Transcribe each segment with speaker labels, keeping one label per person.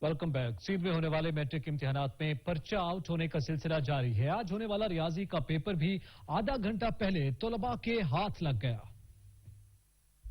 Speaker 1: Welcome back. सीध में होने वाले मैट्रिक इम्तिहानात में पर्चा आउट होने का सिलसिला जारी है। आज होने वाला रियाजी का पेपर भी आधा घंटा पहले तलबा के हाथ लग गया।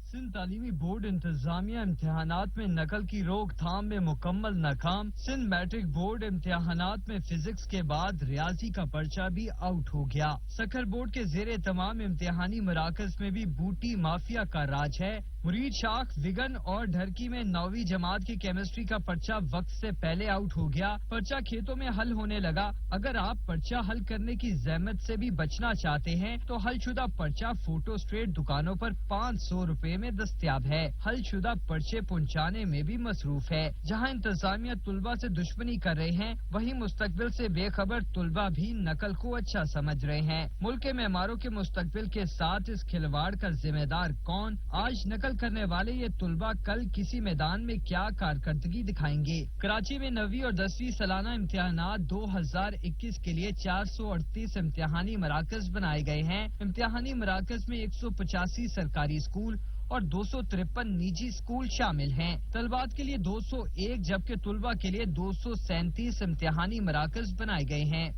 Speaker 2: सिंध तालीमी बोर्ड इंतजामिया इम्तिहानात में नकल की रोकथाम में मुकम्मल नाकाम। सिंध मैट्रिक बोर्ड इम्तिहानात में फिजिक्स के बाद रियाजी का पर्चा भी आउट हो गया। सखर बोर्ड के जेरे तमाम इम्तिहानी मराकज में भी बूटी माफिया का राज है। मुरीद शाख, विगन और ढरकी में 9वीं जमात की केमिस्ट्री का पर्चा वक्त से पहले आउट हो गया। पर्चा खेतों में हल होने लगा। अगर आप पर्चा हल करने की जहमत से भी बचना चाहते हैं तो हलशुदा पर्चा फोटो स्टेट दुकानों पर 500 रुपए में दस्तयाब है। हलशुदा पर्चे पहुंचाने में भी मसरूफ है। जहां इंतजामिया तुलबा से दुश्मनी कर रहे हैं, वहीं मुस्तकबिल से बेखबर तुलबा भी नकल को अच्छा समझ रहे हैं। मुल्क के मेहमारों के मुस्तकबिल के साथ इस खिलवाड़ का जिम्मेदार कौन? आज नकल करने वाले ये तुलबा कल किसी मैदान में क्या कारकर्दगी दिखाएंगे? कराची में 9वीं और 10वीं सालाना इम्तिहानात 2021 के लिए 438 इम्तिहानी मराकज बनाए गए हैं। इम्तिहानी मराकज में 185 सरकारी स्कूल और 253 निजी स्कूल शामिल हैं। तलबात के लिए 201 जबकि तुलबा के लिए 237 इम्तिहानी मराकज बनाए गए हैं।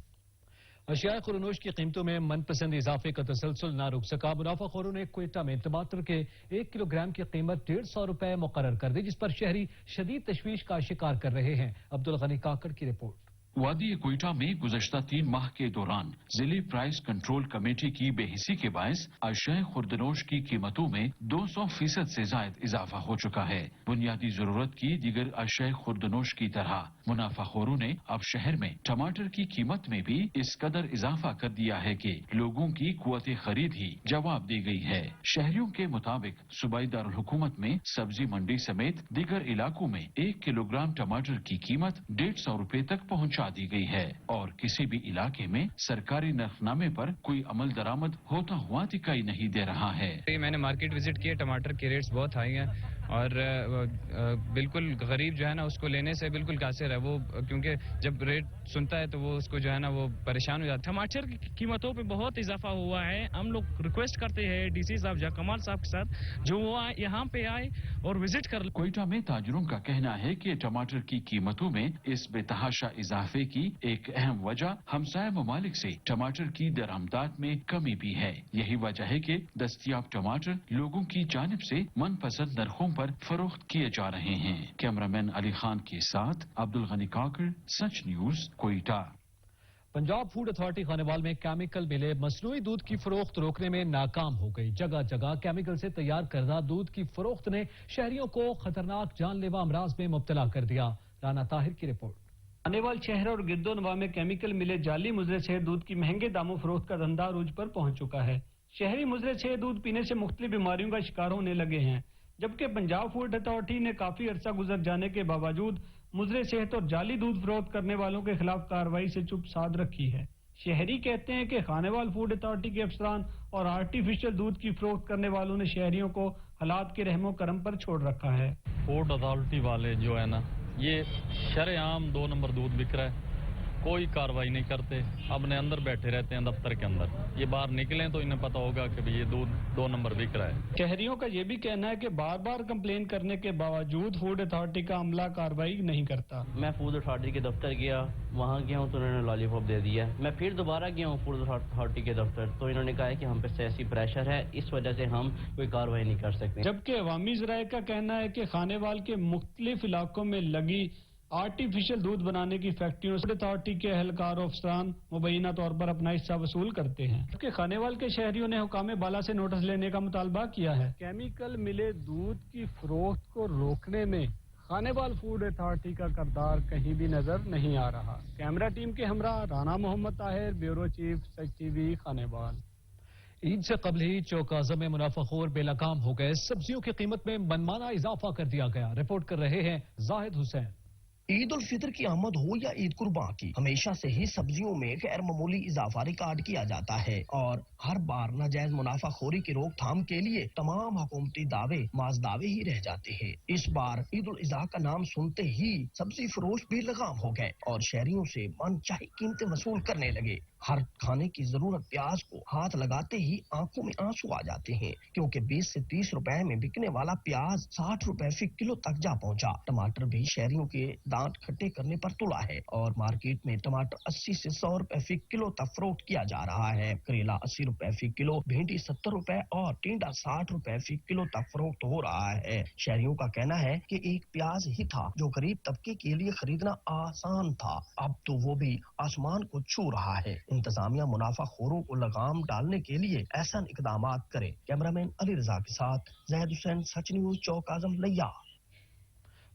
Speaker 1: अशिया खुरनोश की कीमतों में मनपसंद इजाफे का तसलसल न रुक सका। मुनाफाखोरों ने क्वेटा में टमाटर के 1 किलोग्राम की कीमत 150 रुपए मुकर्रर कर दी, जिस पर शहरी शदीद तशवीश का शिकार कर रहे हैं। अब्दुल गनी काकड़ की रिपोर्ट।
Speaker 3: वादी क्वेटा में गुज़श्ता 3 माह के दौरान जिले प्राइस कंट्रोल कमेटी की बेहिसी के बायस अशिया खुर्दनोश की कीमतों में 200% से जायद इजाफा हो चुका है। बुनियादी जरूरत की दीगर अशिया खुर्दनोश की तरह मुनाफाखोरों ने अब शहर में टमाटर की कीमत में भी इस कदर इजाफा कर दिया है कि लोगों की कुव्वत खरीद ही जवाब दी गई है। शहरियों के मुताबिक सूबाई दारुल हुकूमत में सब्जी मंडी समेत दीगर इलाकों में 1 किलोग्राम टमाटर की कीमत 150 रुपए तक पहुंचा दी गई है और किसी भी इलाके में सरकारी नरखनामे पर कोई अमल दरामद होता हुआ दिखाई नहीं दे रहा है।
Speaker 4: मैंने मार्केट विजिट किया, टमाटर के रेट्स बहुत हाई हैं और बिल्कुल गरीब जो है ना उसको लेने से बिल्कुल कासिर है वो, क्योंकि जब रेट सुनता है तो वो उसको जो है ना वो परेशान हो जाता है।
Speaker 5: टमाटर की कीमतों पे बहुत इजाफा हुआ है। हम लोग रिक्वेस्ट करते हैं डीसी साहब या कमाल साहब के साथ जो वो यहाँ पे आए और विजिट कर।
Speaker 3: क्वेटा में ताजरों का कहना है कि टमाटर की कीमतों में इस बेतहाशा इजाफे की एक अहम वजह हमसाया ममालिक से टमाटर की दरामदात में कमी भी है। यही वजह है कि दस्तयाब टमाटर लोगों की जानिब से मनपसंद नरखों पर फरोख्त किए जा रहे हैं। कैमरामैन अली खान के साथ Abdul Ghani Kakar, Sach news, Quetta.
Speaker 1: Punjab food authority Khanewal में केमिकल मिले मसनूई दूध की फरोख्त रोकने में नाकाम हो गई। जगह जगह केमिकल से तैयार करदा दूध की फरोख्त ने शहरियों को खतरनाक जानलेवा अमराज में मुब्तला कर दिया। राना ताहिर की रिपोर्ट।
Speaker 6: खानेवाल शहर और गिरदोनवा में केमिकल मिले जाली मुजरे शहद दूध की महंगे दामों फरोख्त का धंधा अरूज पर पहुंच चुका है। शहरी मुजरे शहद दूध पीने से मुख्तलिफ बीमारियों का शिकार होने लगे हैं, जबकि पंजाब फूड अथॉरिटी ने काफी अरसा गुजर जाने के बावजूद मुजरे सेहत और जाली दूध फरोख्त करने वालों के खिलाफ कार्रवाई से चुप साध रखी है। शहरी कहते हैं कि खानेवाल फूड अथॉरिटी के अफसरान और आर्टिफिशियल दूध की फरोख्त करने वालों ने शहरियों को हालात के रहमो करम पर छोड़ रखा है।
Speaker 7: फूड अथॉरिटी वाले जो है ना, ये शरेआम 2 नंबर दूध बिक रहा है, कोई कार्रवाई नहीं करते, अपने अंदर बैठे रहते हैं दफ्तर के अंदर। ये बाहर निकलें तो इन्हें पता होगा कि ये दूध 2 नंबर बिक रहा है।
Speaker 6: शहरियों का ये भी कहना है कि बार बार कंप्लेन करने के बावजूद फूड अथॉरिटी का अमला कार्रवाई नहीं करता।
Speaker 8: मैं फूड अथॉरिटी के दफ्तर गया, वहाँ गया हूँ तो उन्होंने लॉलीपॉप दे दिया। मैं फिर दोबारा गया हूँ फूड अथॉरिटी के दफ्तर तो इन्होंने कहा है कि हम पे सियासी प्रेशर है, इस वजह से हम कोई कार्रवाई नहीं कर सकते।
Speaker 6: जबकि अवामी ज़राए का कहना है कि खानेवाल के मुख्तलिफ इलाकों में लगी आर्टिफिशियल दूध बनाने की फैक्ट्रियों से अथॉरिटी के एहलकार और अफसरान मुबैना तौर पर अपना हिस्सा वसूल करते हैं। जबकि खानेवाल के शहरियों ने हुकामे बाला से नोटिस लेने का मुतालबा किया है। केमिकल मिले दूध की फरोख्त को रोकने में खानेवाल फूड अथॉरिटी का किरदार कहीं भी नजर नहीं आ रहा। कैमरा टीम के हमरा राना मोहम्मद ताहिर, ब्यूरो चीफ, सच टीवी, खानेवाल।
Speaker 1: ईद से कबल ही चौक आज़म में मुनाफाखोर बेलगाम हो गए। सब्जियों की कीमत में मनमाना इजाफा कर दिया गया। रिपोर्ट कर रहे हैं जाहिद हुसैन।
Speaker 9: ईद उल फितर की आमद हो या ईद कुर्बा की, हमेशा से ही सब्जियों में गैर मामूली इजाफा रिकॉर्ड किया जाता है और हर बार नाजायज मुनाफाखोरी की रोकथाम के लिए तमाम हुकूमती दावे माज दावे ही रह जाते हैं। इस बार ईद उल अज़हा का नाम सुनते ही सब्जी फरोश भी लगाम हो गए और शहरियों से मनचाही कीमतें वसूल करने लगे। हर खाने की जरूरत प्याज को हाथ लगाते ही आंखों में आंसू आ जाते हैं, क्योंकि 20 से 30 रुपए में बिकने वाला प्याज 60 रुपए फी किलो तक जा पहुंचा। टमाटर भी शहरियों के दांत खट्टे करने पर तुला है और मार्केट में टमाटर 80 से 100 रुपए फी किलो तक फरोख्त किया जा रहा है। करेला 80 रुपए फी किलो, भिंडी 70 रुपए और टिंडा 60 रुपए फी किलो तक फरोख्त हो रहा है। शहरियों का कहना है कि एक प्याज ही था जो गरीब तबके के लिए खरीदना आसान था, अब तो वो भी आसमान को छू रहा है। इंतजामिया मुनाफाखोरों को लगाम डालने के लिए ऐसा इकदाम करे। कैमरामैन अली रजा के साथ जैद हुसैन, सच न्यूज, चौक आजम, लिया।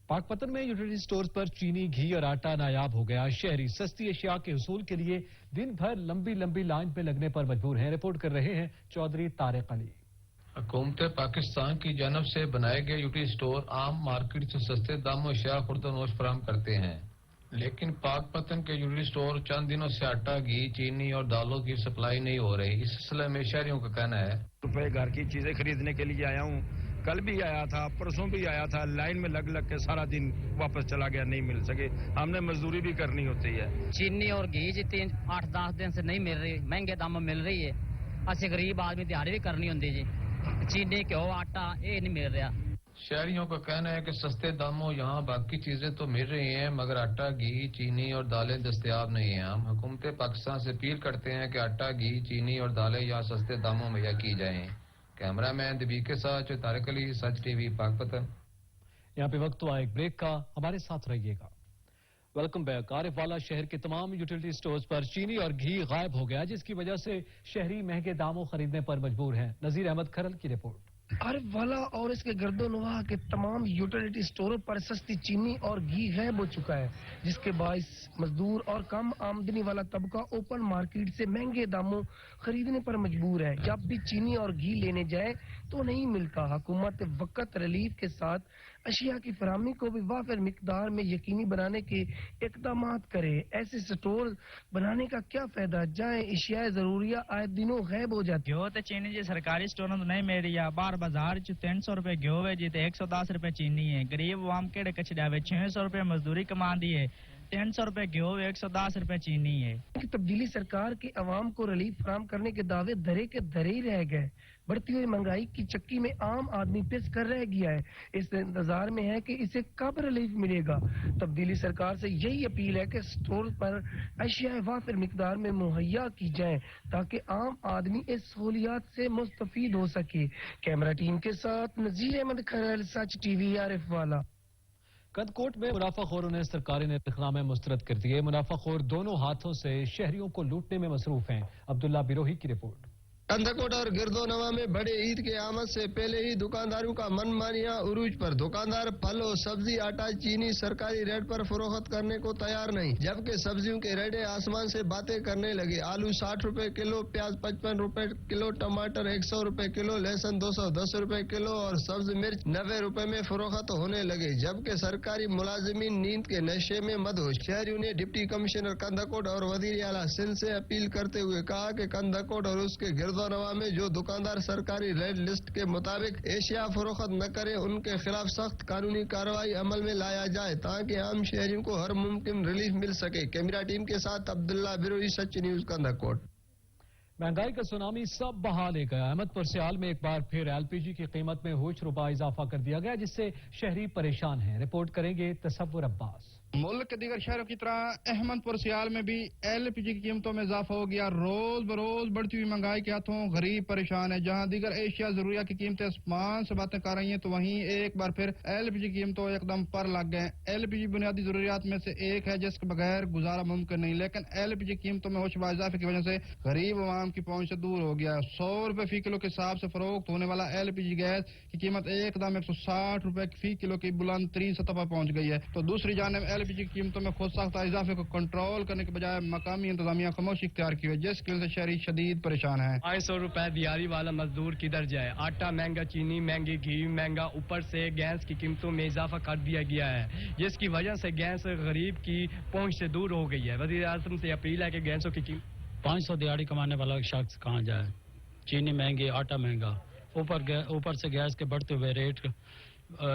Speaker 1: पाकपतन में यूटिलिटी स्टोर्स पर चीनी, घी और आटा नायाब हो गया। शहरी सस्ती अशिया के हुसूल के लिए दिन भर लंबी लंबी लाइन पे लगने पर मजबूर हैं। रिपोर्ट कर रहे हैं चौधरी तारिक अली।
Speaker 10: हुकूमत पाकिस्तान की जानब से बनाए गए यूटिलिटी स्टोर आम मार्केट से सस्ते दामों अशिया खुर्दनोश फराहम करते हैं, लेकिन पाकपतन के यूटिलिटी स्टोर चंद दिनों से आटा, घी, चीनी और दालों की सप्लाई नहीं हो रही। इस सिलसिले में शहरियों का कहना है,
Speaker 11: रुपए घर की चीजें खरीदने के लिए आया हूँ, कल भी आया था, परसों भी आया था, लाइन में लग लग के सारा दिन वापस चला गया, नहीं मिल सके। हमने मजदूरी भी करनी होती है।
Speaker 12: चीनी और घी जी 8-10 दिन से नहीं मिल रही, महंगे दामों मिल रही है। असि गरीब आदमी दिहाड़ी भी करनी होती जी, चीनी, घ्यो, आटा ये नहीं मिल रहा।
Speaker 10: शहरियों का कहना है कि सस्ते दामों यहाँ बाकी चीजें तो मिल रही हैं, मगर आटा, घी, चीनी और दालें दस्तयाब नहीं हैं। हम हुकूमत पाकिस्तान से अपील करते हैं कि आटा, घी, चीनी और दालें यहाँ सस्ते दामों मुहैया की जाएं। कैमरामैन दबी के साथ तारिक अली, सच टीवी, पाकपतन।
Speaker 1: यहाँ पे वक्त हुआ एक ब्रेक का, हमारे साथ रहिएगा। Welcome back. आरिफ वाला शहर के तमाम यूटिलिटी स्टोर्स पर चीनी और घी गायब हो गया, जिसकी वजह से शहरी महंगे दामों खरीदने पर मजबूर हैं। नजीर अहमद खरल की रिपोर्ट।
Speaker 9: आरिफ वाला और इसके गर्दोनवाह के तमाम यूटिलिटी स्टोरों पर सस्ती चीनी और घी गायब हो चुका है, जिसके बाइस मजदूर और कम आमदनी वाला तबका ओपन मार्केट से महंगे दामों खरीदने पर मजबूर है। जब भी चीनी और घी लेने जाए तो नहीं मिलता। हुकूमत वक्त रिलीफ के साथ अशिया की फराहमी को भी वाफिर मिकदार में यकीनी बनाने के इकदाम करे। ऐसे स्टोर बनाने का क्या फायदा जहाँ अशिया जरूरिया आए दिनों गायब हो जाती।
Speaker 13: घ्यो तो चीनी जी सरकारी स्टोरों तो नहीं मिल रही है। बाहर बाजार च 300 रुपए घ्यो है जी, 110 रुपए चीनी है। गरीब आवाम केड़े कच जावे, 600 रुपए मजदूरी कमा दी है, 300 रुपए घ्यो, 110 रुपए चीनी है।
Speaker 9: तब्दीली सरकार के अवाम को रिलीफ फराहम करने के दावे धरे के धरे ही रह गए। बढ़ती हुई महंगाई की चक्की में आम आदमी पिस कर रह गया है। इस इंतजार में है कि इसे कब रिलीफ मिलेगा। तब्दीली सरकार से यही अपील है कि स्टोर पर अशिया वाफिर मिकदार में मुहैया की जाए ताकि आम आदमी इस सहूलियात से मुस्तफीद हो सके। कैमरा टीम के साथ नजीर अहमद खरल, सच टीवी, आरिफ वाला।
Speaker 1: कंदकोट में मुनाफाखोरों ने सरकारी इनामे मुस्तरद कर दिए। मुनाफाखोर दोनों हाथों से शहरियों को लूटने में मसरूफ हैं। अब्दुल्ला बिरोही की रिपोर्ट।
Speaker 14: कंदकोट और गिरदोनवा में बड़े ईद के आमद से पहले ही दुकानदारों का मनमानिया उरूज पर। दुकानदार फल और सब्जी, आटा, चीनी सरकारी रेट पर फरोख्त करने को तैयार नहीं, जबकि सब्जियों के रेटें आसमान से बातें करने लगे। आलू 60 रुपए किलो, प्याज 55 रुपए किलो, टमाटर 100 रुपए किलो, लहसुन 210 रुपए किलो और सब्ज मिर्च 90 रुपए में फरोख्त होने लगे, जबकि सरकारी मुलाजिमीन नींद के नशे में मदहोश। शहरियों ने डिप्टी कमिश्नर कंदकोट और वजीर आला सिंध से अपील करते हुए कहा कि कंदकोट और उसके नवा में जो दुकानदार सरकारी रेट लिस्ट के मुताबिक एशिया फरोख्त न करे, उनके खिलाफ सख्त कानूनी कार्रवाई अमल में लाया जाए ताकि आम शहरियों को हर मुमकिन रिलीफ मिल सके। कैमरा टीम के साथ अब्दुल्ला बिरोही, सच न्यूज, कंदकोट।
Speaker 1: महंगाई का सुनामी सब बहा ले गया। अहमदपुर सियाल में एक बार फिर एलपीजी की कीमत में होश रुपा इजाफा कर दिया गया, जिससे शहरी परेशान हैं। रिपोर्ट करेंगे तसव्वुर अब्बास।
Speaker 15: मुल्क के दीगर शहरों की तरह अहमदपुर सियाल में भी एलपीजी की कीमतों में इजाफा हो गया। रोज बरोज बढ़ती हुई महंगाई के हाथों गरीब परेशान है। जहां दीगर एशिया जरूरिया की कीमतें आसमान से बातें कर रही हैं, तो वहीं एक बार फिर एलपीजी की कीमतों एकदम पर लग गए। एलपीजी बुनियादी जरूरियात में से एक है जिसके बगैर गुजारा मुमकिन नहीं, लेकिन एलपीजी कीमतों में होशरुबा इजाफे की वजह से गरीब आवाम की पहुंच से दूर हो गया। 100 रुपए फी किलो के हिसाब से फरोख्त होने वाला एलपीजी गैस की कीमत एकदम 160 रुपए फी किलो की बुलंद तरीन सतह पर पहुंच गई है। तो दूसरी जानिब एलपीजी की कीमतों में खुद साख्ता इजाफे को कंट्रोल करने के बजाय मकामी इंतजामिया खामोशी इख्तियार की है, जिसकी वजह से शहरी शदीद परेशान है।
Speaker 16: 500 रुपए दिहाड़ी वाला मजदूर किधर जाए। आटा महंगा, चीनी महंगी, घी महंगा, ऊपर से गैस की कीमतों में इजाफा कर दिया गया है, जिसकी वजह से गैस गरीब की पहुंच से दूर हो गई है। वज़ीर आज़म से अपील है कि गैसों की
Speaker 17: 500 दिहाड़ी कमाने वाला शख्स कहाँ जाए। चीनी महंगी, आटा महंगा, ऊपर से गैस के बढ़ते हुए रेट,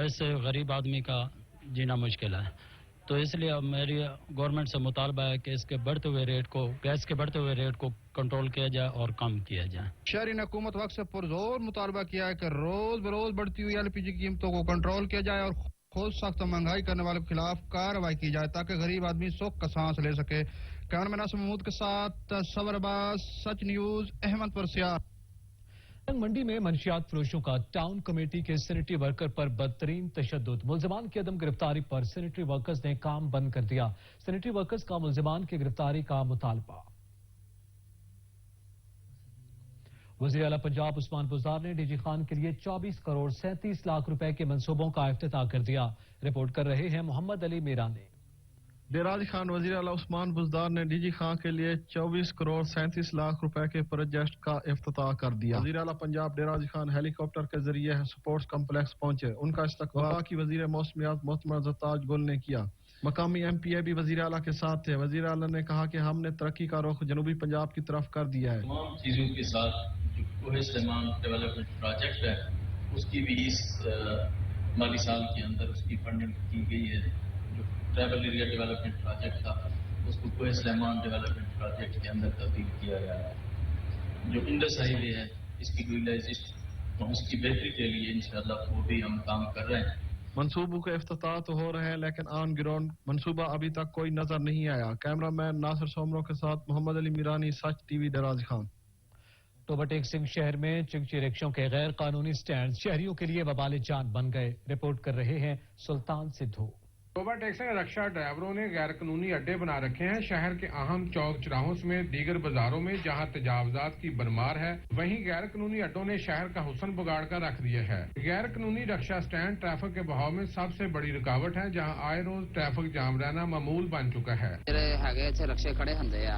Speaker 17: इससे गरीब आदमी का जीना मुश्किल है। तो इसलिए अब मेरी गवर्नमेंट से मुतालबा है कि इसके बढ़ते हुए रेट को, गैस के बढ़ते हुए रेट को कंट्रोल किया जाए और कम किया जाए।
Speaker 15: शहरी ने हुकूमत वक्त से पुरजोर मुतालबा किया है कि रोज बरोज बढ़ती हुई एलपीजी कीमतों को कंट्रोल किया जाए और खुद सख्त महंगाई करने वालों के खिलाफ कार्रवाई की जाए ताकि गरीब आदमी सुख का सांस ले सके। कैमरामैन आसिम महमूद के साथ सबर अब्बास, सच न्यूज, अहमदपुर सियार।
Speaker 1: मंडी में मंशियात फरोशों का टाउन कमेटी के सैनिटरी वर्कर पर बदतरीन तशद्दुद, मुल्जिमान की अदम गिरफ्तारी पर सैनिटरी वर्कर्स ने काम बंद कर दिया। सैनिटरी वर्कर्स का मुल्जिमान की गिरफ्तारी का मुतालबा। वज़ीर आला पंजाब उस्मान बुज़दार ने डीजी खान के लिए 24 करोड़ 37 लाख रुपए के मंसूबों का इफ्तिताह कर दिया। रिपोर्ट कर रहे हैं मोहम्मद अली मीरानी।
Speaker 18: डेराज खान वज़ीर आला उस्मान बुज़दार ने डीजी खान के लिए 24 करोड़ 37 लाख रुपए के प्रोजेक्ट का इफ्तिताह कर दिया। वज़ीर आला पंजाब डेराज खान हेलीकॉप्टर के जरिए स्पोर्ट्स कम्प्लेक्स पहुंचे। उनका इस्तकबाल की वज़ीर मौसमियात मोहतरमा ताज गुल ने किया। मकामी MPA भी वज़ीर आला के साथ थे। वज़ीर आला ने कहा कि हमने तरक्की का रुख जनूबी पंजाब की तरफ कर दिया है।
Speaker 19: तमाम चीज़ों के साथ जो कोहे सलेमान डेवलपमेंट प्रोजेक्ट है उसकी भी इस माली साल के अंदर उसकी फंडिंग की गई है। जो ट्राइबल एरिया डेवलपमेंट प्रोजेक्ट था उसको कोहे सलेमान डेवलपमेंट प्रोजेक्ट के अंदर तब्दील किया गया है। जो इंडस हाईवे है इसकी यूटिलाइजेशन उसकी बेहतरी के लिए इंशाअल्लाह वो भी हम काम कर रहे हैं।
Speaker 18: मंसूबों के इफ्तिताह तो हो रहे हैं लेकिन ऑन ग्राउंड मंसूबा अभी तक कोई नजर नहीं आया। कैमरामैन नासिर सोमरो के साथ मोहम्मद अली मीरानी, सच TV डेराज खान।
Speaker 1: टोबा टेक सिंह शहर में चिंची रिक्शों के गैर कानूनी स्टैंड शहरियों के लिए वबाल जान बन गए। रिपोर्ट कर रहे हैं सुल्तान सिद्धू।
Speaker 20: टोबा टैक्सी रक्षा ड्राइवरों ने गैर कानूनी अड्डे बना रखे हैं। शहर के अहम चौक चौराहों समेत दीगर बाजारों में जहां तजावजात की भरमार है वहीं गैर कानूनी अड्डों ने शहर का हुस्न बिगाड़ कर रख दिया है। गैर कानूनी रक्षा स्टैंड ट्रैफिक के बहाव में सबसे बड़ी रुकावट है जहां आए रोज ट्रैफिक जाम रहना मामूल बन चुका है।
Speaker 21: रक्षे खड़े होंगे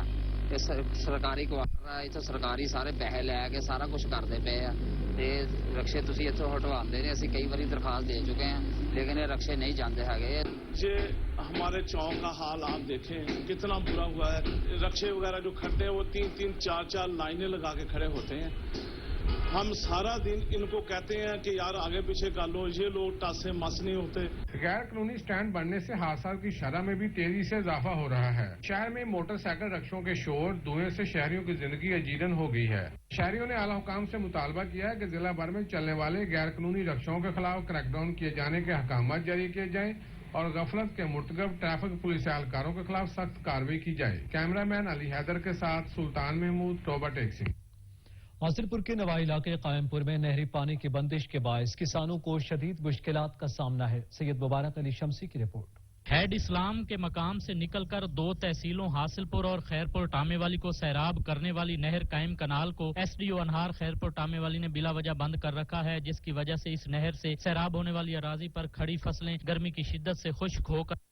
Speaker 21: ਤੇ ਸਰਕਾਰੀ ਕੁਆਟਰ ਆ ਇੱਥੇ ਸਰਕਾਰੀ ਸਾਰੇ ਪੈਸੇ ਲੈ ਕੇ ਸਾਰਾ ਕੁਝ ਕਰਦੇ ਪਏ ਆ ਤੇ ਰਕਸ਼ੇ ਤੁਸੀਂ ਇੱਥੋਂ ਹਟਵਾਉਂਦੇ ਨੇ। ਅਸੀਂ ਕਈ ਵਾਰੀ ਦਰਖਾਸਤ ਦੇ ਚੁੱਕੇ ਹਾਂ लेकिन ये रक्षे नहीं जानते है।
Speaker 22: ये हमारे चौक का हाल आप देखें कितना बुरा हुआ है। रक्षे वगैरह जो खड़े हैं वो 3-3, 4-4 लाइनें लगा के खड़े होते हैं। हम सारा दिन इनको कहते हैं कि यार आगे पीछे कर लो, ये लोग टासे मस नहीं होते।
Speaker 20: गैर कानूनी स्टैंड बनने से हादसा की शरह में भी तेजी से इजाफा हो रहा है। शहर में मोटरसाइकिल रक्षों के शोर धुएं से शहरियों की जिंदगी अजीरन हो गई है। शहरियों ने आला हुकाम से मुतालबा किया है कि जिला भर में चलने वाले गैर कानूनी रक्षों के खिलाफ क्रैकडाउन किए जाने के अहकाम जारी किए जाएं और गफलत के मुर्तकब ट्रैफिक पुलिस एहलकारों के खिलाफ सख्त कार्रवाई की जाए। कैमरामैन अली हैदर के साथ सुल्तान महमूद, टोबा टैक्सी।
Speaker 1: आसिरपुर के नवाई इलाके कायमपुर में नहरी पानी की बंदिश के बायस किसानों को शदीद मुश्किलात का सामना है। सैयद मुबारक अली शमसी की रिपोर्ट।
Speaker 23: हैड इस्लाम के मकाम से निकलकर 2 तहसीलों हासिलपुर और खैरपुर टामेवाली को सैराब करने वाली नहर कायम कनाल को SDO अनहार खैरपुर टामेवाली ने बिला वजह बंद कर रखा है, जिसकी वजह से इस नहर से सैराब होने वाली अराजी पर खड़ी फसलें गर्मी की शिद्दत से खुश्क होकर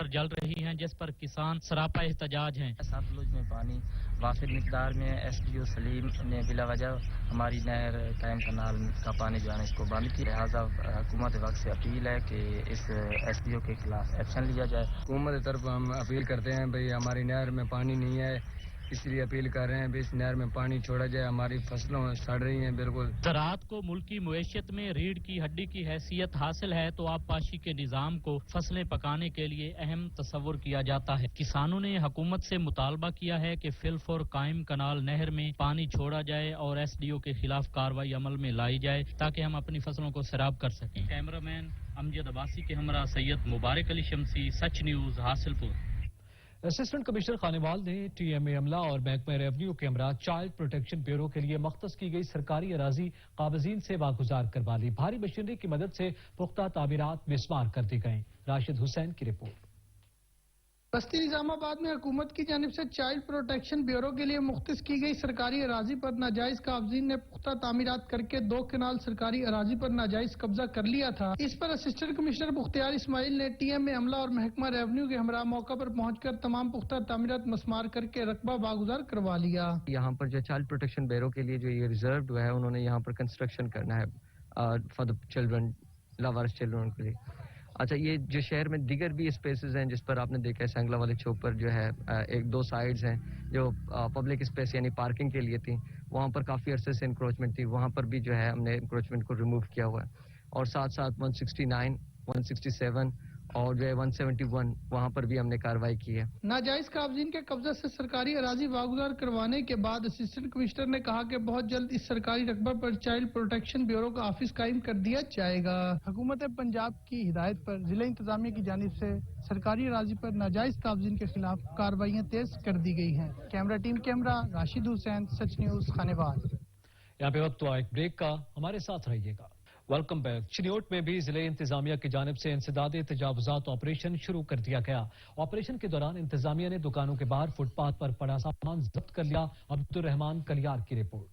Speaker 23: जल रही हैं, जिस पर किसान सरापा एहतजाज हैं।
Speaker 24: सतलुज में पानी वाफिर मिकदार में SDO सलीम ने बिला वजह हमारी नहर कायम कनाल का पानी जो है इसको बंद किया। लिहाजा हुकूमत वक्त से अपील है कि इस SDO के खिलाफ एक्शन लिया जाए।
Speaker 25: हुकूमत की तरफ हम अपील करते हैं भाई हमारी नहर में पानी नहीं है, इसलिए अपील कर रहे हैं भाई इस नहर में पानी छोड़ा जाए। हमारी फसलों सड़ रही हैं बिल्कुल।
Speaker 23: ज़राअत को मुल्की मुईशत में रीढ़ की हड्डी की हैसियत हासिल है तो आबपाशी के निज़ाम को फसलें पकाने के लिए अहम तस्वुर किया जाता है। किसानों ने हुकूमत से मुतालबा किया है कि फिलफौर कायम कनाल नहर में पानी छोड़ा जाए और SDO के खिलाफ कार्रवाई अमल में लाई जाए ताकि हम अपनी फसलों को सैराब कर सकें। कैमरामैन अमजद अब्बासी के हमरा Syed Mubarak Ali Shamsi, Sach news Hasilpur.
Speaker 1: Assistant commissioner Khanewal ने TMA अमला और महकमा रेवन्यू के हमरा चाइल्ड प्रोटेक्शन ब्यूरो के लिए मख्तस की गई सरकारी अराजी काबजीन से वागुजार करवा ली। भारी मशीनरी की मदद से पुख्ता तामीरात मिसमार कर दी गई। राशिद हुसैन की रिपोर्ट।
Speaker 26: बस्ती निजामाबाद में हुकूमत की जानिब से चाइल्ड प्रोटेक्शन ब्यूरो के लिए मुख्तस की गई सरकारी अराजी पर नाजायज काबजीन ने पुख्ता तामीरात करके 2 कनाल सरकारी अराजी पर नाजायज कब्जा कर लिया था। इस पर असिस्टेंट कमिश्नर मुख्तियार इस्माइल ने TMA अमला और महकमा रेवन्यू के हमरा मौका पर पहुंचकर तमाम पुख्ता तामीरात मसमार करके रकबा बागुजार करवा लिया।
Speaker 27: यहाँ पर जो चाइल्ड प्रोटेक्शन ब्यूरो के लिए जो ये रिजर्व है उन्होंने यहाँ पर कंस्ट्रक्शन करना है for the children, Lawaris children के लिए। अच्छा, ये जो शहर में दीगर भी स्पेसेस हैं जिस पर आपने देखा है सैंगला वाले चौक पर जो है 1-2 साइड्स हैं जो पब्लिक स्पेस यानी पार्किंग के लिए थी, वहाँ पर काफ़ी अरसे से इंक्रोचमेंट थी, वहाँ पर भी जो है हमने इंक्रोचमेंट को रिमूव किया हुआ है। और साथ साथ 169, 167 और जो है 171 वहाँ पर भी हमने कार्रवाई की है।
Speaker 26: नाजायज काबजीन के कब्जा से सरकारी अराजी वागुजार करवाने के बाद असिस्टेंट कमिश्नर ने कहा कि बहुत जल्द इस सरकारी रकबा पर चाइल्ड प्रोटेक्शन ब्यूरो का ऑफिस कायम कर दिया जाएगा। हुकूमत पंजाब की हिदायत पर जिला इंतजामिया की जानिब से सरकारी अराजी पर नाजायज काबजीन के खिलाफ कार्रवाइयाँ तेज कर दी गई हैं। Camera team camera Rashid Hussain, Sach news, Khanewal.
Speaker 1: यहाँ पे वक्त हुआ एक ब्रेक का, हमारे साथ रहिएगा। Welcome back. चिन्योट में भी जिले इंतजामिया की जानिब से इंसदादे तजावुजात ऑपरेशन शुरू कर दिया गया। ऑपरेशन के दौरान इंतजामिया ने दुकानों के बाहर फुटपाथ पर पड़ा सामान जब्त कर लिया। अब्दुर्रहमान कलियार की रिपोर्ट।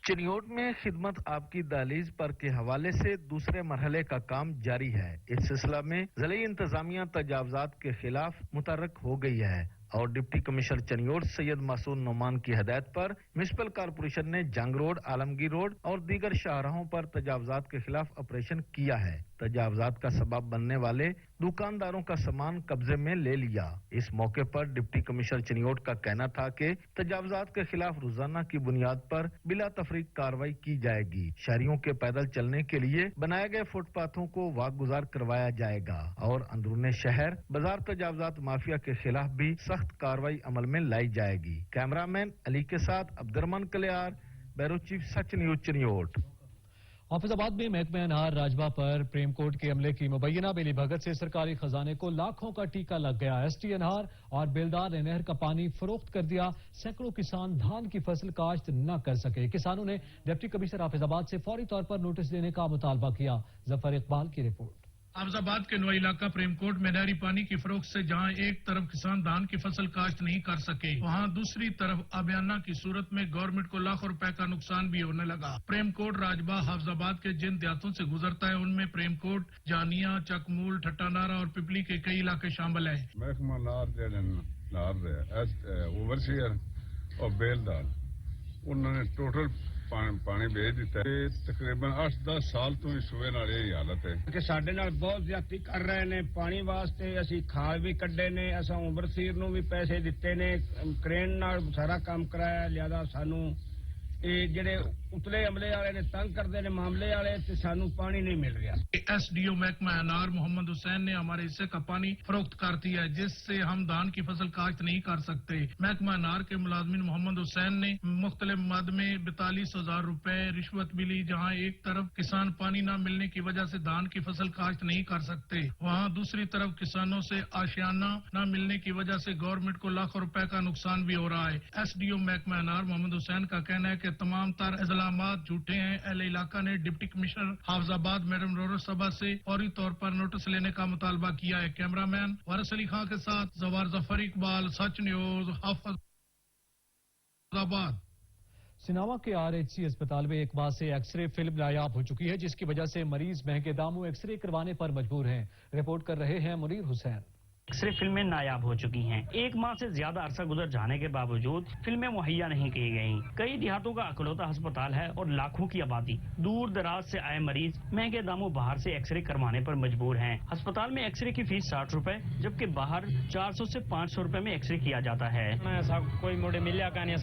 Speaker 2: चिन्योट में खिदमत आपकी दहलीज पर के हवाले से दूसरे मरहले का काम जारी है। इस सिलसिला में जिले इंतजामिया तजावुजात के खिलाफ मुतहर्रिक हो गई है और डिप्टी कमिश्नर चिन्योट सैयद मासूम नोमान की हिदायत पर म्युनिसिपल कारपोरेशन ने जंग रोड, आलमगीर रोड और दीगर शाहराहों पर तजावुजात के खिलाफ ऑपरेशन किया है। तजावुजात का सबब बनने वाले दुकानदारों का सामान कब्जे में ले लिया। इस मौके पर डिप्टी कमिश्नर चिन्योट का कहना था कि तजावुजात के खिलाफ रोजाना की बुनियाद पर बिला तफरीक कार्रवाई की जाएगी। शहरियों के पैदल चलने के लिए बनाए गए फुटपाथों को वागुजार करवाया जाएगा और अंदरूने शहर बाजार तजावुजात माफिया के खिलाफ भी सख्त कार्रवाई अमल में लाई जाएगी। कैमरामैन अली के साथ अब्दुर्रहमान कलियार, ब्यूरो चीफ, सच न्यूज, चिन्योट।
Speaker 1: हाफिजाबाद में महकमा अनहार राजबा पर प्रेम कोर्ट के अमले की मुबैना मिली भगत से सरकारी खजाने को लाखों का टीका लग गया। एसटी अनहार और बेलदार ने नहर का पानी फरोख्त कर दिया। सैकड़ों किसान धान की फसल काश्त न कर सके। किसानों ने डिप्टी कमिश्नर हाफिजाबाद से फौरी तौर पर नोटिस देने का मुतालबा किया। जफर इकबाल की रिपोर्ट।
Speaker 3: हाफिजाबाद के नोई इलाका प्रेम कोर्ट में नहरी पानी की फरोख्त से जहां एक तरफ किसान धान की फसल काश्त नहीं कर सके, वहां दूसरी तरफ अभियाना की सूरत में गवर्नमेंट को लाखों रुपए का नुकसान भी होने लगा। प्रेम कोर्ट राजबा हाफिजाबाद के जिन देहातों से गुजरता है उनमें प्रेम कोर्ट, जानिया, चकमूल, ठट्टानारा और पिपली के कई इलाके शामिल है।
Speaker 4: महकमा ओवरसीयर और बेलदार उन्होंने टोटल पानी भेज दिता है। तकरीबन 8-10 साल तो इस सूबे नाल यही हालत है
Speaker 5: कि साडे नाल बहुत ज्यादती कर रहे ने। पानी वास्ते असी खाल भी कड्डे ने, असा ओवरसीयर नूं भी पैसे दिते ने, क्रेन नाल सारा काम कराया। लिहाजा सानू ये जेडे उतले अमले वाले ने तंग करते ने मामले वाले, ते सानू पानी नहीं मिल रहा।
Speaker 3: एसडीओ महकमा अनार मोहम्मद हुसैन ने हमारे हिस्से का पानी फरोख्त कर दिया है, जिससे हम धान की फसल काश्त नहीं कर सकते। महकमा अनार के मुलाजमिन मोहम्मद हुसैन ने मुख्तलिफ मद में 42,000 रुपए रिश्वत मिली। जहाँ एक तरफ किसान पानी न मिलने की वजह से धान की फसल काश्त नहीं कर सकते, वहाँ दूसरी तरफ किसानों से आशियाना न मिलने की वजह से गवर्नमेंट को लाखों रुपए का नुकसान भी हो रहा है। एसडीओ महकमा अनार मोहम्मद हुसैन का कहना है कि तमाम तर इल्जामात झूठे हैं। एल इलाका ने डिप्टी कमिश्नर हाफिजाबाद मैडम रोरो सभा से फौरी तौर पर नोटिस लेने का मुतालबा किया है। कैमरामैन वारिस अली खां के साथ जवार जफर इकबाल, सच न्यूज, हाफिजाबाद।
Speaker 1: सिनावा के आरएचसी अस्पताल में एक माह से एक्सरे फिल्म नायाब हो चुकी है, जिसकी वजह से मरीज महंगे दामों एक्सरे करवाने पर मजबूर हैं। रिपोर्ट कर रहे हैं मुनीर हुसैन।
Speaker 6: एक्सरे फिल्में नायाब हो चुकी हैं। एक माह से ज्यादा अरसा गुजर जाने के बावजूद फिल्में मुहैया नहीं की गयी। कई देहातों का अकलौता अस्पताल है और लाखों की आबादी। दूर दराज से आए मरीज महंगे दामों बाहर से एक्सरे करवाने पर मजबूर हैं। अस्पताल में एक्सरे की फीस 60 रुपए, जबकि बाहर 400 से 500 रुपए में एक्सरे किया जाता है।
Speaker 5: ऐसा कोई मोड़े मिलिया कहानी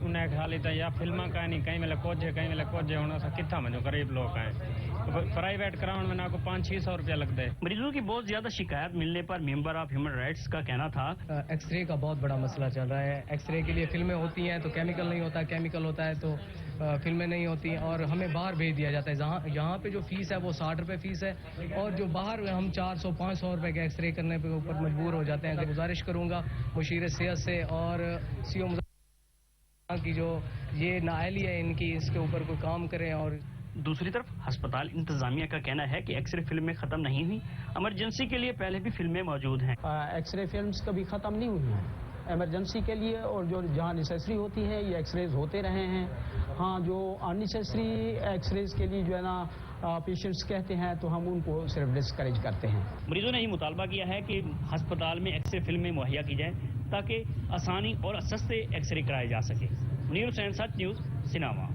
Speaker 5: उन्हें खा लेता या फिल्मा कहानी कहीं मिले कोजे होना सा कितना मजो गरीब लोग हैं। प्राइवेट कराउंड में ना को 500-600 रुपया लगता है।
Speaker 6: मरीजों की बहुत ज्यादा शिकायत मिलने पर मेंबर ऑफ ह्यूमन राइट्स का कहना था,
Speaker 7: एक्सरे का बहुत बड़ा मसला चल रहा है। एक्सरे के लिए फिल्में होती हैं तो केमिकल नहीं होता, केमिकल होता है तो फिल्में नहीं होती और हमें बाहर भेज दिया जाता है। यहाँ पे जो फीस है वो 60 रुपए फीस है और जो बाहर हम 400-500 रुपए के एक्सरे करने पे ऊपर मजबूर हो जाते हैं। गुजारिश करूंगा मुशीर सेहत से और सीओ की जो ये नाअहली है इनकी, इसके ऊपर कोई काम करें। और
Speaker 6: दूसरी तरफ अस्पताल इंतजामिया का कहना है कि एक्सरे फिल्में खत्म नहीं हुई, इमरजेंसी के लिए पहले भी फिल्में मौजूद हैं।
Speaker 8: एक्सरे फिल्म्स कभी खत्म नहीं हुई हैं इमरजेंसी के लिए, और जो जहाँ नेसेसरी होती है ये एक्सरेज होते रहे हैं। हाँ, जो अननेसेसरी एक्सरेज के लिए जो है ना पेशेंट्स कहते हैं तो हम उनको सिर्फ डिस्करेज करते हैं।
Speaker 6: मरीजों ने ही मुतालबा किया है कि अस्पताल में एक्सरे फिल्में मुहैया की जाए ताकि आसानी और सस्ते एक्सरे कराए जा सके। News Hussain, Sach news, सिनावा।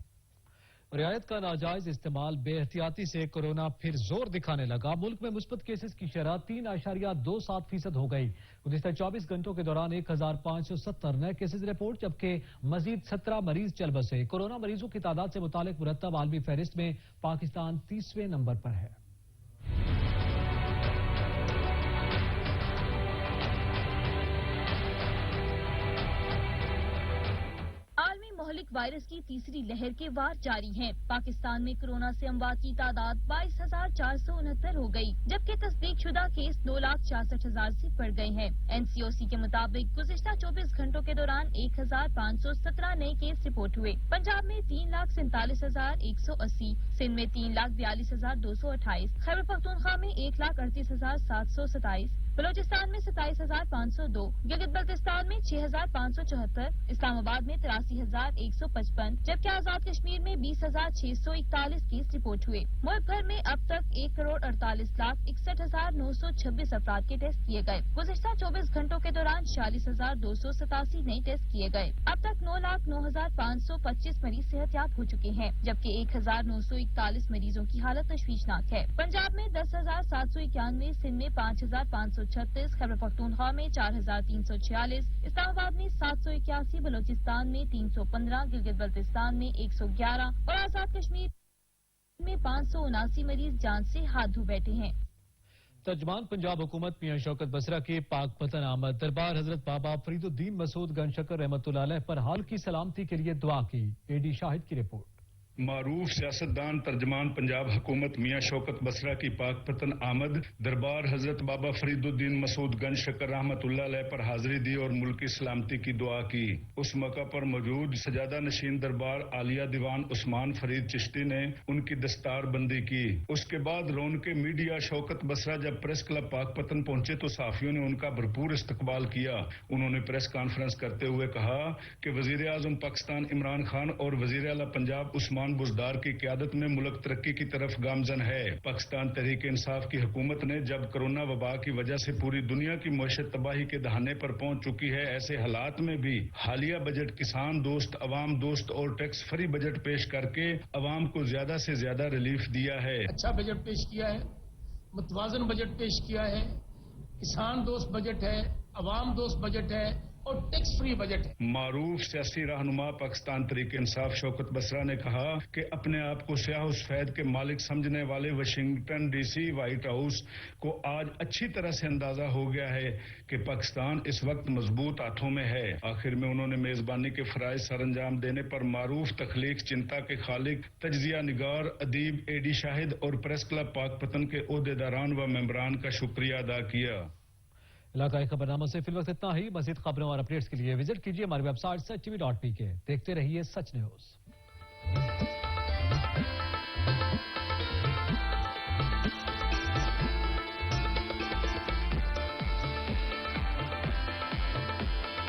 Speaker 1: रियायत का नाजायज इस्तेमाल बेहतियाती से कोरोना फिर जोर दिखाने लगा। मुल्क में मुस्बत केसेस की शरह 3.27% हो गई। गुज़िश्ता 24 घंटों के दौरान 1570 नए केसेस रिपोर्ट, जबकि मजीद 17 मरीज चल बसे। कोरोना मरीजों की तादाद से मुतालिक मुरतब आलमी फहरिस्त में पाकिस्तान 30वें नंबर पर है।
Speaker 9: एम्बोलिक वायरस की तीसरी लहर के वार जारी हैं। पाकिस्तान में कोरोना से अमवात की तादाद 22,469 हो गई, जबकि तस्दीक शुदा केस 2,66,000 से बढ़ गए हैं। NCOC के मुताबिक गुज़िश्ता 24 घंटों के दौरान 1,517 नए केस रिपोर्ट हुए। पंजाब में 3,47,180, सिंध में 3,42,228, खैबर पख्तूनख्वा में 1,38,727, बलोचिस्तान में 27,502, गिलगित बल्तिस्तान में 6,574, इस्लामाबाद में 83,155, जबकि आजाद कश्मीर में 20,641 केस रिपोर्ट हुए। मुल्क भर में अब तक 1,48,61,926 अफराद के टेस्ट किए गए। गुज़िश्ता 24 घंटों के दौरान 46,287 नए टेस्ट किए गए। अब तक 9,09,525 मरीज सेहतयाब हो चुके हैं, जबकि 1,941 मरीजों की हालत तशवीशनाक है। पंजाब में 10,791, सिंध में 5,536, खैबर पख्तूनख्वा में 4,346, इस्लामाबाद में 781, बलोचिस्तान में 315, गिलगित बल्तिस्तान में 111 और आजाद कश्मीर में 579 मरीज जान से हाथ धो बैठे हैं।
Speaker 1: तर्जमान पंजाब हुकूमत मियां शौकत बसरा की पाक पतन आमद दरबार हजरत बाबा फरीदुद्दीन मसूद गंज शकर रहमतुल्लाह अलैह पर हाल की सलामती के लिए दुआ की। एडी शाहिद की रिपोर्ट।
Speaker 10: मारूफ सियासतदान तर्जमान पंजाब हुकूमत मियां शौकत बसरा की पाक पतन आमद दरबार हजरत बाबा फरीदुद्दीन मसूद गंज शकर रहमतुल्लाह अलैह पर हाजिरी दी और मुल्क की सलामती की दुआ की। उस मौका पर मौजूद सजादा नशीन दरबार आलिया दीवान उस्मान फरीद चिश्ती ने उनकी दस्तार बंदी की। उसके बाद रौनके मीडिया शौकत बसरा जब प्रेस क्लब पाक पतन पहुंचे तो साफियों ने उनका भरपूर इस्तकबाल किया। उन्होंने प्रेस कॉन्फ्रेंस करते हुए कहा कि वजीर आजम पाकिस्तान इमरान खान और वजीर आला पंजाब उस्मान बुज़दार की क़यादत में मुल्क तरक्की की तरफ गामजन है। पाकिस्तान तहरीक इंसाफ की हुकूमत ने जब कोरोना वबा की वजह से पूरी दुनिया की मईशत तबाही के दहाने पर पहुंच चुकी है, ऐसे हालात में भी हालिया बजट किसान दोस्त, अवाम दोस्त और टैक्स फ्री बजट पेश करके अवाम को ज्यादा से ज्यादा रिलीफ दिया है।
Speaker 11: अच्छा बजट पेश किया है, मुतवाजन बजट पेश किया है, किसान दोस्त बजट है, अवाम दोस्त बजट है और टैक्स फ्री बजट है।
Speaker 10: मारूफ सियासी रहनुमा पाकिस्तान तहरीक इंसाफ शौकत बसरा ने कहा कि अपने आप को स्याह सफेद के मालिक समझने वाले वाशिंगटन डीसी व्हाइट हाउस को आज अच्छी तरह से अंदाजा हो गया है कि पाकिस्तान इस वक्त मजबूत हाथों में है। आखिर में उन्होंने मेजबानी के फराइज सर अंजाम देने पर मारूफ तखलीक चिंता के खालिक तज्जिया निगार अदीब एडी शाहिद और प्रेस क्लब पाक पतन के ओहदेदारान व मेंबरान का शुक्रिया अदा किया।
Speaker 1: इलाकाई खबरनामा से फिल वक्त इतना ही। मज़ीद खबरों और अपडेट्स के लिए विजिट कीजिए हमारी वेबसाइट sach.tv.pk। देखते रहिए सच न्यूज।